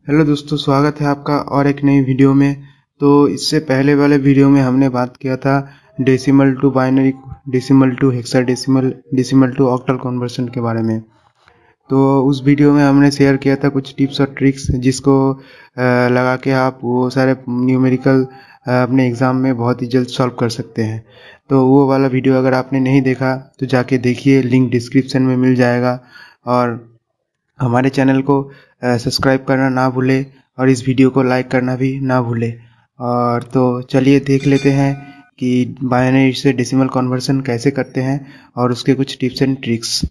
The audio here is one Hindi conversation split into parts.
हेलो दोस्तों, स्वागत है आपका और एक नई वीडियो में। तो इससे पहले वाले वीडियो में हमने बात किया था decimal to binary, decimal to hexadecimal, decimal to octal conversion के बारे में। तो उस वीडियो में हमने शेयर किया था कुछ टिप्स और ट्रिक्स जिसको लगा के आप वो सारे न्यूमेरिकल अपने एग्ज़ाम में बहुत ही जल्द सॉल्व कर सकते हैं। तो वो वाला वीडियो अगर आपने नहीं देखा तो जाके देखिए, लिंक डिस्क्रिप्शन में मिल जाएगा। और हमारे चैनल को सब्सक्राइब करना ना भूलें और इस वीडियो को लाइक करना भी ना भूलें। और तो चलिए देख लेते हैं कि बाइनरी से डेसिमल कन्वर्सन कैसे करते हैं और उसके कुछ टिप्स एंड ट्रिक्स।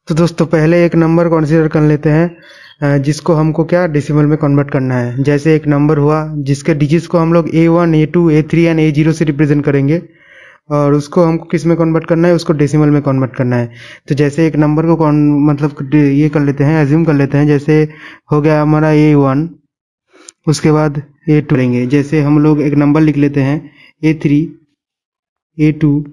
तो दोस्तों पहले एक नंबर कंसीडर कर लेते हैं जिसको हमको क्या डेसिमल में कन्वर्ट करना है। जैसे एक नंबर हुआ जिसके डिजिट्स को हम लोग A1, A2, A3 and A0 से रिप्रेजेंट करेंगे और उसको हमको किस में कन्वर्ट करना है, उसको डेसिमल में कन्वर्ट करना है। तो जैसे एक नंबर को मतलब ये कर लेते हैं, एज्यूम कर लेते हैं। जैसे हो गया हमारा A1, उसके बाद A2 लेंगे। जैसे हम लोग एक नंबर लिख लेते हैं A3, A2,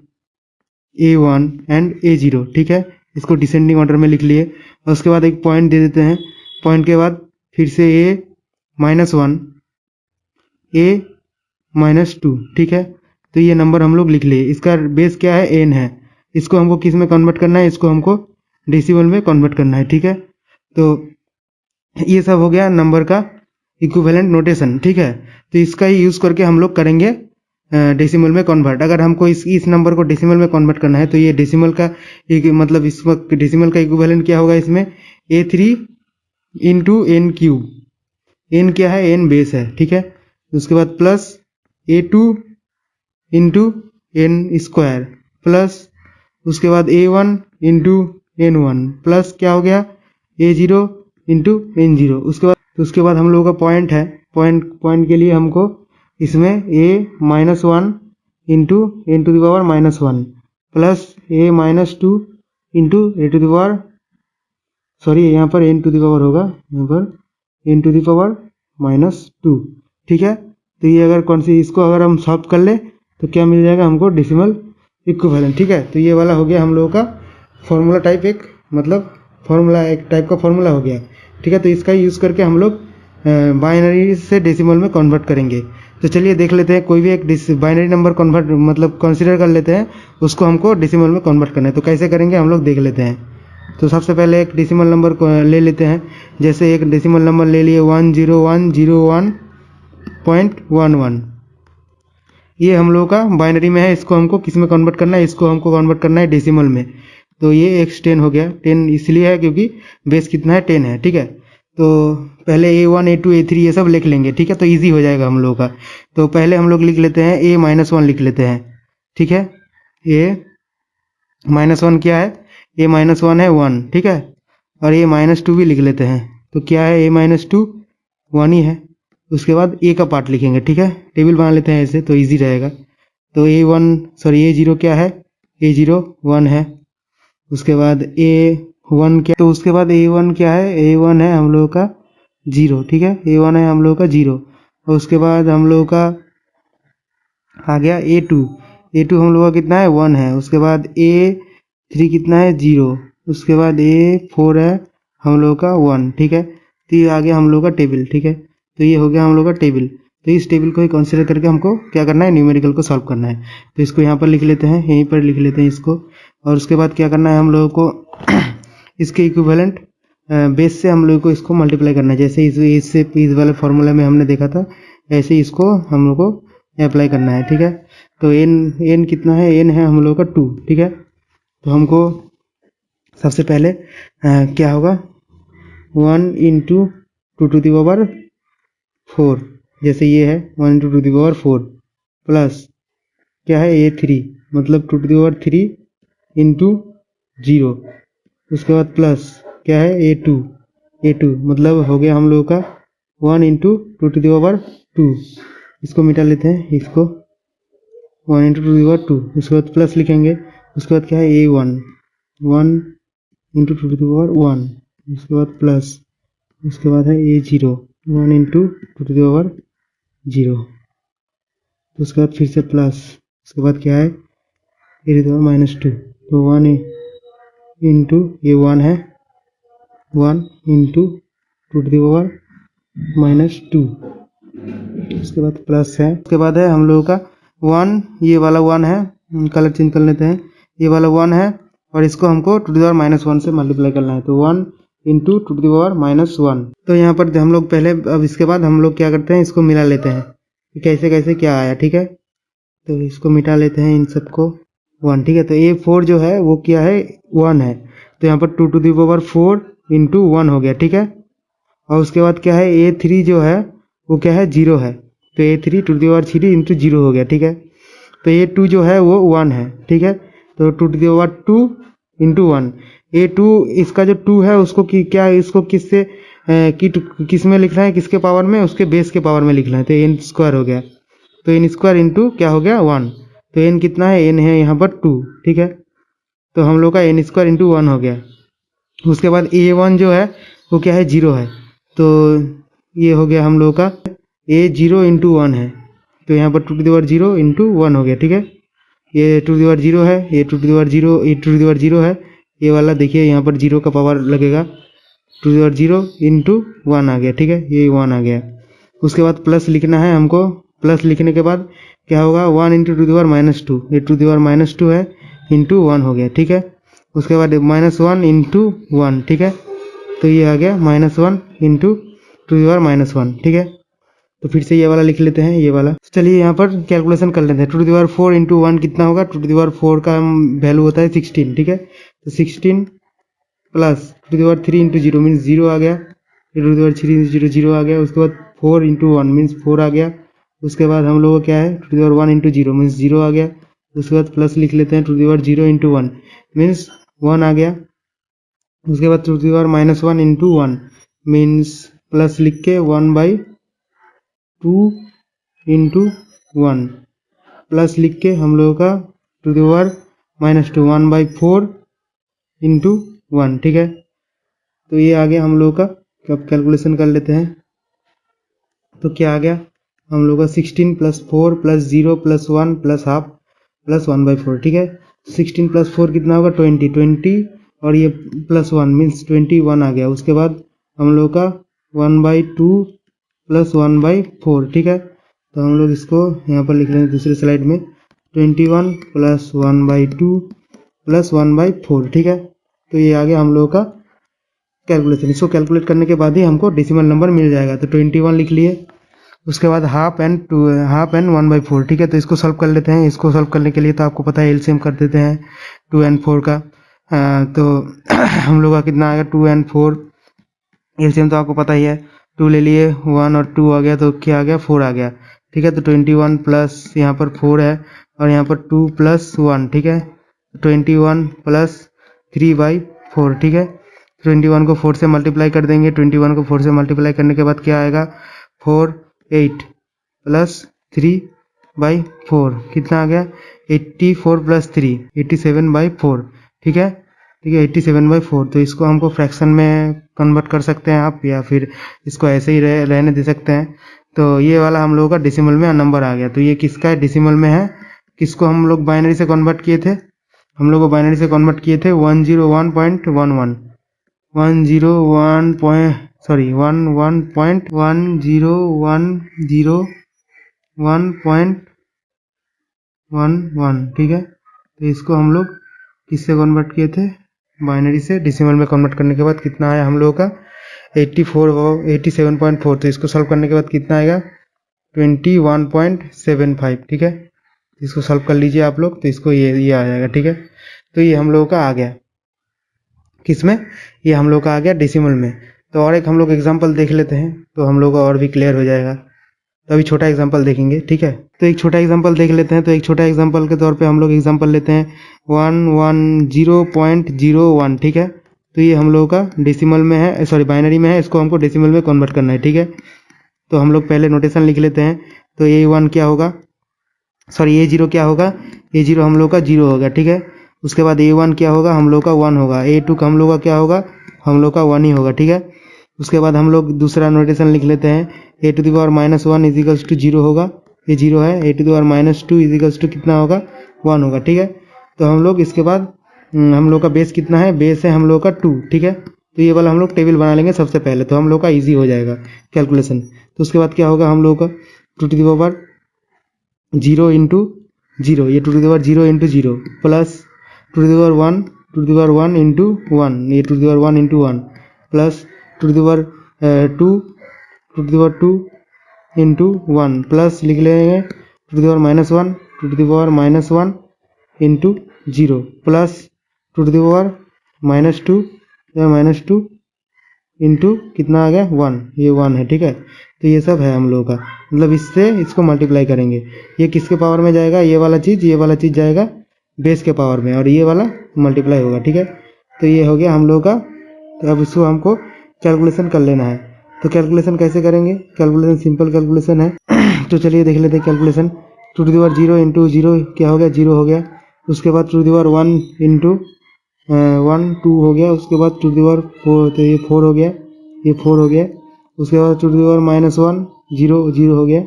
A1 and A0, ठीक है। इसको डिसेंडिंग ऑर्डर में लिख लिए और उसके बाद एक पॉइंट दे देते हैं। पॉइंट के बाद फिर से A-1, A-2, ठीक है। तो ये नंबर हम लोग लिख लिए। इसका बेस क्या है, n है। इसको हमको किस में कन्वर्ट करना है, इसको हमको डेसिमल में कन्वर्ट करना है, ठीक है। तो ये सब हो गया नंबर का इक्विवेलेंट नोटेशन, ठीक है। तो इसका ही यूज़ करके हम लोग करेंगे डेसिमल में कन्वर्ट। अगर हमको इस नंबर को डेसिमल में कन्वर्ट करना है तो ये डेसिमल का मतलब इस वक्त डेसिमल का इक्विवेलेंट क्या होगा, इसमें A3 into N cube. N क्या है, एन बेस है, ठीक है। उसके बाद plus A2 into n square plus उसके बाद A1 इंटू N1 प्लस क्या हो गया A0 इंटू N0। उसके बाद हम लोगों का पॉइंट है। पॉइंट के लिए हमको इसमें A-1 into n to the power -1 plus A-2 into a to the power, sorry यहाँ पर n टू द पावर होगा, यहाँ पर n टू द पावर -2, ठीक है। तो ये अगर कौन सी इसको अगर हम सॉल्व कर ले तो क्या मिल जाएगा हमको, डेसिमल इक्विवेलेंट, ठीक है। तो ये वाला हो गया हम लोगों का फॉर्मूला टाइप, एक मतलब फॉर्मूला, एक टाइप का फॉर्मूला हो गया, ठीक है। तो इसका यूज़ करके हम लोग बाइनरी से डेसिमल में कन्वर्ट करेंगे। तो चलिए देख लेते हैं। कोई भी एक बाइनरी नंबर कन्वर्ट मतलब कंसीडर कर लेते हैं, उसको हमको डेसिमल में कन्वर्ट करना है। तो कैसे करेंगे हम लोग देख लेते हैं। तो सबसे पहले एक डेसिमल नंबर को ले लेते हैं। जैसे एक डेसिमल नंबर ले लिए 10101.11। ये हम लोगों का बाइनरी में है। इसको हमको किस में कन्वर्ट करना है, इसको हमको कन्वर्ट करना है डेसिमल में। तो ये x10 हो गया। 10 इसलिए है क्योंकि बेस कितना है, 10 है, ठीक है। तो पहले A1, A2, A3 ये सब लिख लेंगे, ठीक है। तो इजी हो जाएगा हम लोगों का। तो पहले हम लोग लिख लेते हैं A-1 लिख लेते हैं, ठीक है। A-1 क्या है, A-1 है 1, ठीक है। और A-2 भी लिख लेते हैं। तो क्या है A-2, 1 ही है। उसके बाद A का पार्ट लिखेंगे, ठीक है। टेबल बना लेते हैं ऐसे तो इजी रहेगा। तो A0 क्या है, A0 1 है। उसके बाद A1 क्या, तो उसके बाद A1 क्या है, A1 है हम लोगों का 0, ठीक है। A1 है हम लोगों का 0। और उसके बाद हम लोगों का आ गया A2। A2 हम लोगों का कितना है, 1 है। उसके बाद A3 कितना है, 0। उसके बाद A4 है हम लोगों का 1, ठीक है। तो ये आ गया हम लोगों का टेबल, ठीक है। तो ये हो गया हम लोग का टेबल। तो इस टेबल को ही कंसीडर करके हमको क्या करना है, न्यूमेरिकल को सॉल्व करना है। तो इसको यहाँ पर लिख लेते हैं, यहीं पर लिख लेते हैं इसको। और उसके बाद क्या करना है हम लोगों को इसके इक्विवेलेंट बेस से हम लोगों को इसको मल्टीप्लाई करना है। जैसे इस वाले फॉर्मूला में हमने देखा था, ऐसे इसको हम लोग को अप्लाई करना है, ठीक है। तो n कितना है, n है हम लोग का 2, ठीक है। तो हमको सबसे पहले क्या होगा, 1 इंटू 2 टू दी पावर 4, जैसे ये है 1 into 2 to the power 4 plus क्या है A3 मतलब 2 टू दी पावर 3 इंटू 0। उसके बाद प्लस क्या है A2 मतलब हो गया हम लोगों का 1 इंटू 2 टू दी पावर 2। इसको मिटा लेते हैं, इसको 1 इंटू 2 दी पावर 2। उसके बाद प्लस लिखेंगे। उसके बाद क्या है A1 1 into 2 to the power 1। उसके बाद प्लस उसके बाद है a zero 1 into two to the power 0, तो उसके बाद फिर से प्लस, उसके बाद क्या है ए टू द पावर -2, तो 1 इंटू ये 1 है 1 into two to the power -2, उसके बाद प्लस है, उसके बाद है हम लोगों का 1, ये वाला 1 है, कलर चेंज कर लेते हैं, ये वाला 1 है और इसको हमको टू टू द पावर -1 से मल्टीप्लाई करना है, तो 1 into two to the power -1। तो यहाँ पर हम लोग पहले, अब इसके बाद हम लोग क्या करते हैं, इसको मिला लेते हैं कि कैसे कैसे क्या आया, ठीक है। तो इसको मिटा लेते हैं इन सबको 1, ठीक है। तो ये 4 जो है वो क्या है 1 है, तो यहाँ पर two to the power 4 into 1 हो गया, ठीक है। और उसके बाद क्या है A3 जो है वो क्या है 0 है, तो A3 to the power 3 into 0 हो गया, ठीक है। तो A2 जो है वो 1 है, ठीक है, तो two to the power 2 into 1। A2 इसका जो 2 है उसको क्या इसको किससे किस में लिखना है, किसके पावर में, उसके बेस के पावर में लिखना है, तो n स्क्वायर हो गया, तो n स्क्वायर इंटू क्या हो गया 1, तो n कितना है, n है यहाँ पर 2, ठीक है। तो हम लोग का n स्क्वायर इंटू 1 हो गया। उसके बाद A1 जो है वो क्या है 0 है, तो ये हो गया हम लोग का A0 इंटू 1 है, तो यहाँ पर two to the power 0 into 1 हो गया, ठीक है। ये टू टू द पावर 0 है, ये टू टू द पावर 0, ये टू टू द पावर 0 है, ये वाला देखिए यहाँ पर 0 का पावर लगेगा, two to the power 0 into 1 आ गया, ठीक है, ये 1 आ गया। उसके बाद प्लस लिखना है हमको, प्लस लिखने के बाद क्या होगा 1 इंटू टू द पावर -2, ये टू टू द पावर -2 है इंटू 1 हो गया, ठीक है। उसके बाद -1 इंटू 1, ठीक है, तो ये आ गया -1 इंटू टू द पावर -1, ठीक है। तो फिर से ये वाला लिख लेते हैं, ये वाला। चलिए यहाँ पर कैलकुलेशन कर लेते हैं, two to the power 4 into 1 कितना होगा, टू टू द पावर 4 का वैल्यू होता है 16, ठीक है, तो 16 plus two the power 3 into 0 means 0 आ गया, two to the power 3 into 0 0 आ गया। उसके बाद 4 इंटू 1 मीन्स 4 आ गया। उसके बाद हम लोग क्या है two to the power 1 into 0 means 0 आ गया। उसके बाद प्लस लिख लेते हैं, two to the power 0 into 1 means 1 आ गया। उसके बाद two to the power -1 into 1 means plus लिख के 1/2 इंटू 1 प्लस लिख के हम लोगों का टू द पावर -2 1/4 इंटू 1, ठीक है। तो ये आ गया हम लोगों का, अब कैलकुलेशन कर लेते हैं। तो क्या आ गया हम लोग का 16 plus 4 plus 0 plus 1 plus half plus 1/4, ठीक है। 16 प्लस 4 कितना होगा 20 और ये प्लस 1 मीन्स 21 आ गया। उसके बाद हम लोग का 1/2 प्लस 1/4, ठीक है। तो हम लोग इसको यहाँ पर लिख लेंगे दूसरे स्लाइड में 21 प्लस 1/2 प्लस 1/4, ठीक है। तो ये आ गया हम लोग का कैलकुलेशन। इसको कैलकुलेट करने के बाद ही हमको डेसिमल नंबर मिल जाएगा। तो 21 लिख लिए, उसके बाद हाफ एंड 1/4, ठीक है। तो इसको सॉल्व कर लेते हैं। इसको सॉल्व करने के लिए तो आपको पता है एलसीएम कर देते हैं 2 एंड 4 का। तो हम लोग का कितना आएगा 2 एंड 4, एलसीएम तो आपको पता ही है, 2 ले लिए 1 और 2 आ गया तो क्या आ गया 4 आ गया, ठीक है। तो 21 प्लस यहाँ पर 4 है और यहाँ पर 2 प्लस 1, ठीक है। 21 प्लस 3/4, ठीक है। 21 को 4 से मल्टीप्लाई कर देंगे, 21 को 4 से मल्टीप्लाई करने के बाद क्या आएगा 4 8 प्लस 3/4 कितना आ गया 84 प्लस 3 87/4, ठीक है। ठीक है 87/4। तो इसको हमको फ्रैक्शन में कन्वर्ट कर सकते हैं आप, या फिर इसको ऐसे ही रहने दे सकते हैं। तो ये वाला हम लोगों का डेसिमल में नंबर आ गया। तो ये किसका है डेसिमल में है, किसको हम लोग बाइनरी से कन्वर्ट किए थे, हम लोग को बाइनरी से कन्वर्ट किए थे 101.11 101.11, ठीक है। तो इसको हम लोग किससे कन्वर्ट किए थे, बाइनरी से। डेसिमल में कन्वर्ट करने के बाद कितना आया हम लोगों का 87.4। तो इसको सॉल्व करने के बाद कितना आएगा 21.75, ठीक है। इसको सॉल्व कर लीजिए आप लोग, तो इसको ये आ जाएगा, ठीक है। तो ये हम लोगों का आ गया किसमें, ये हम लोग का आ गया डेसिमल में। तो और एक हम लोग एग्जांपल देख लेते हैं, तो हम लोग का और भी क्लियर हो जाएगा। तो अभी छोटा एग्जांपल देखेंगे, ठीक है। तो एक छोटा एग्जांपल देख लेते हैं। तो एक छोटा एग्जांपल के तौर पे हम लोग एग्जांपल लेते हैं 110.01, ठीक है। तो ये हम लोगों का डेसिमल में है, सॉरी बाइनरी में है, इसको हमको डेसिमल में कन्वर्ट करना है, ठीक है। तो हम लोग पहले नोटेशन लिख लेते हैं। तो A1 क्या होगा, सॉरी A0 क्या होगा, A0 हम लोग का 0 होगा, ठीक है। उसके बाद A1 क्या होगा हम लोग का 1 होगा, A2 का हम लोग का क्या होगा, हम लोग का 1 ही होगा, ठीक है। उसके बाद हम लोग दूसरा नोटेशन लिख लेते हैं, a to the power minus one is equals to zero होगा, ये जीरो है। A to the power minus two is equals to कितना होगा, वन होगा, ठीक है। तो हम लोग इसके बाद हम लोग का बेस कितना है, बेस है हम लोग का टू, ठीक है। तो ये वाला हम लोग टेबल बना लेंगे सबसे पहले, तो हम लोग का ईजी हो जाएगा कैलकुलेशन। तो उसके बाद क्या होगा, हम लोग का two to the power zero into zero, ये two to the power zero into zero, plus two to the power one, two to the power one into one, ये two to the power one into one, plus two to the power two, two to the power two into one, plus लिख लेंगे two to the power minus one, two to the power minus one into zero, plus two to the power minus two into कितना आ गया, वन, ये वन है, ठीक है। तो ये सब है हम लोगों का, मतलब इससे इसको मल्टीप्लाई करेंगे। ये किसके पावर में जाएगा, ये वाला चीज़ जाएगा बेस के पावर में, और ये वाला मल्टीप्लाई होगा, ठीक है। तो ये हो गया हम लोगों का। तो अब इसको हमको कैलकुलेशन कर लेना है। तो कैलकुलेशन कैसे करेंगे, कैलकुलेशन सिंपल कैलकुलेशन है। तो चलिए देख लेते हैं calculation. Two to the power zero into zero क्या हो गया, जीरो हो गया। उसके बाद two to the power one into one, two हो गया। उसके बाद two to the power four, तो ये फोर हो गया, ये फोर हो गया। उसके बाद two to the power minus one, zero zero हो गया।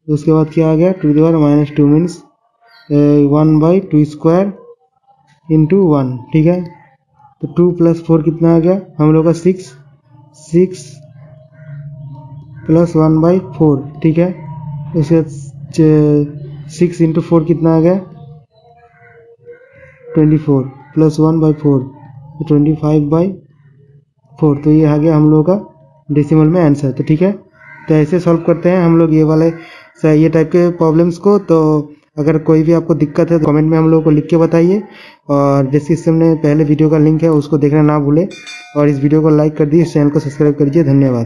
उसके बाद क्या आ गया, two to the power minus two means one by two square into one, ठीक है। तो टू प्लस फोर कितना आ गया हम लोग का, six, six plus one by four, ठीक है। उसके बाद सिक्स इंटू फोर कितना आ गया, 24 प्लस वन बाई फोर, 25/4। तो ये आ गया हम लोगों का डेसिमल में आंसर। तो ठीक है, तो ऐसे सॉल्व करते हैं हम लोग ये टाइप के प्रॉब्लम्स को। तो अगर कोई भी आपको दिक्कत है तो कमेंट में हम लोगों को लिख के बताइए, और डिस्क्रिप्शन में पहले वीडियो का लिंक है उसको देखना ना भूलें, और इस वीडियो को लाइक कर दीजिए, चैनल को सब्सक्राइब कर दीजिए। धन्यवाद।